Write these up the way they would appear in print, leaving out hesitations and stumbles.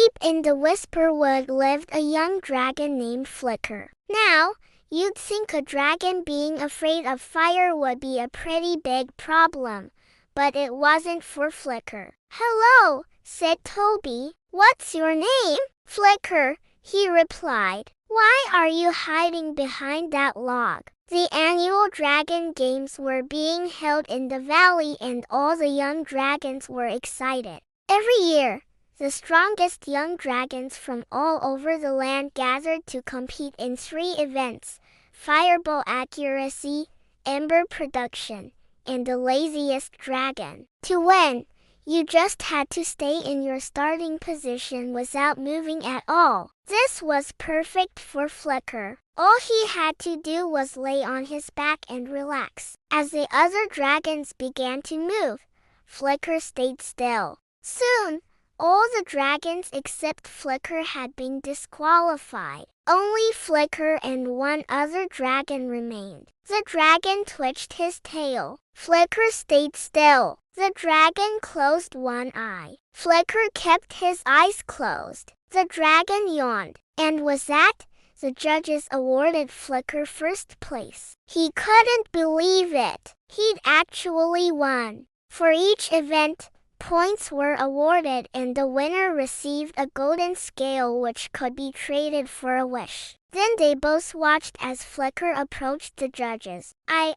Deep in the Whisperwood lived a young dragon named Flicker. Now, you'd think a dragon being afraid of fire would be a pretty big problem, but it wasn't for Flicker. "Hello," said Toby. "What's your name?" "Flicker," he replied. "Why are you hiding behind that log?" The annual dragon games were being held in the valley and all the young dragons were excited. Every year, the strongest young dragons from all over the land gathered to compete in 3 events: fireball accuracy, ember production, and the laziest dragon. To win, you just had to stay in your starting position without moving at all. This was perfect for Flicker. All he had to do was lay on his back and relax. As the other dragons began to move, Flicker stayed still. Soon, all the dragons except Flicker had been disqualified. Only Flicker and one other dragon remained. The dragon twitched his tail. Flicker stayed still. The dragon closed one eye. Flicker kept his eyes closed. The dragon yawned. And with that, the judges awarded Flicker first place. He couldn't believe it. He'd actually won. For each event, points were awarded and the winner received a golden scale which could be traded for a wish. Then they both watched as Flicker approached the judges. I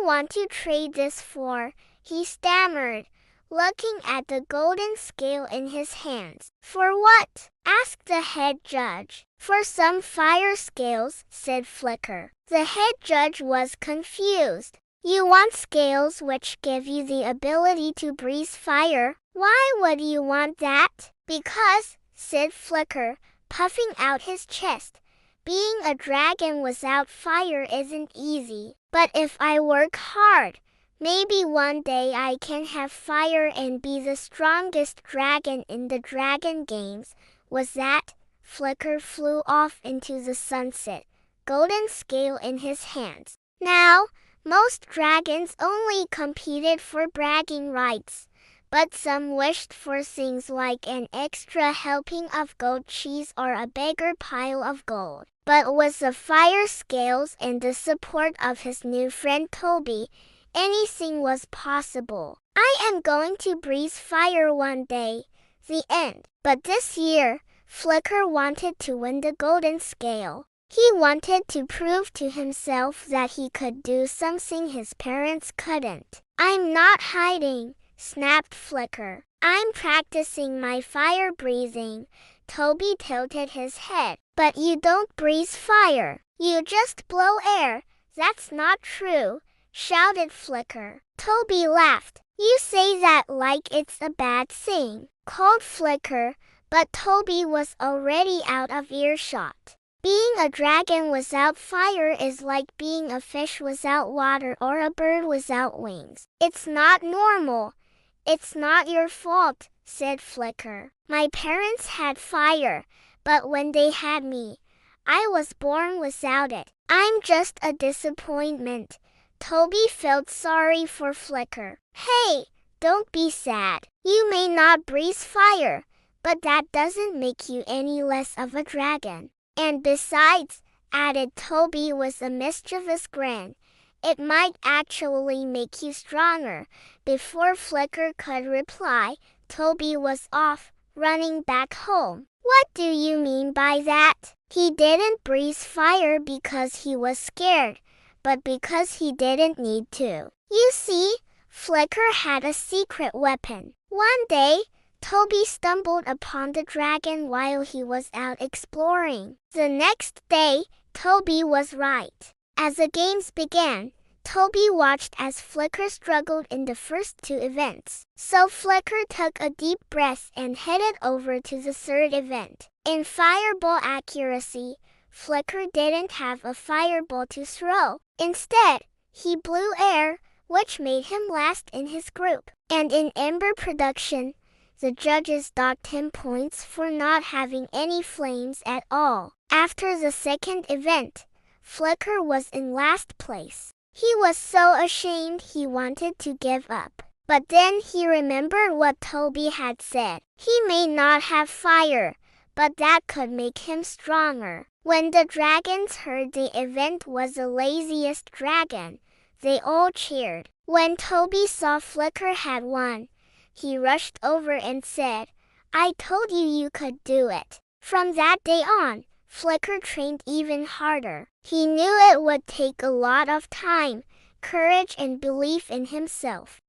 want to trade this for," he stammered, looking at the golden scale in his hands. "For what?" asked the head judge. "For some fire scales," said Flicker. The head judge was confused. "You want scales which give you the ability to breathe fire? Why would you want that?" "Because," said Flicker, puffing out his chest, "being a dragon without fire isn't easy. But if I work hard, maybe one day I can have fire and be the strongest dragon in the dragon games." With that, Flicker flew off into the sunset, golden scale in his hands. Now, most dragons only competed for bragging rights, but some wished for things like an extra helping of goat cheese or a bigger pile of gold. But with the fire scales and the support of his new friend Toby, anything was possible. "I am going to breathe fire one day." The end. But this year, Flicker wanted to win the golden scale. He wanted to prove to himself that he could do something his parents couldn't. "I'm not hiding," snapped Flicker. "I'm practicing my fire breathing." Toby tilted his head. "But you don't breathe fire. You just blow air." "That's not true," shouted Flicker. Toby laughed. "You say that like it's a bad thing," called Flicker, but Toby was already out of earshot. "Being a dragon without fire is like being a fish without water or a bird without wings. It's not normal." "It's not your fault," said Flicker. "My parents had fire, but when they had me, I was born without it. I'm just a disappointment." Toby felt sorry for Flicker. "Hey, don't be sad. You may not breathe fire, but that doesn't make you any less of a dragon. And besides," added Toby with a mischievous grin, "it might actually make you stronger." Before Flicker could reply, Toby was off, running back home. "What do you mean by that?" "He didn't breathe fire because he was scared, but because he didn't need to. You see, Flicker had a secret weapon." One day, Toby stumbled upon the dragon while he was out exploring. The next day, Toby was right. As the games began, Toby watched as Flicker struggled in the first 2 events. So Flicker took a deep breath and headed over to the 3rd event. In fireball accuracy, Flicker didn't have a fireball to throw. Instead, he blew air, which made him last in his group. And in ember production, the judges docked him points for not having any flames at all. After the 2nd event, Flicker was in last place. He was so ashamed he wanted to give up. But then he remembered what Toby had said. He may not have fire, but that could make him stronger. When the dragons heard the event was the laziest dragon, they all cheered. When Toby saw Flicker had won, he rushed over and said, "I told you you could do it." From that day on, Flicker trained even harder. He knew it would take a lot of time, courage and belief in himself.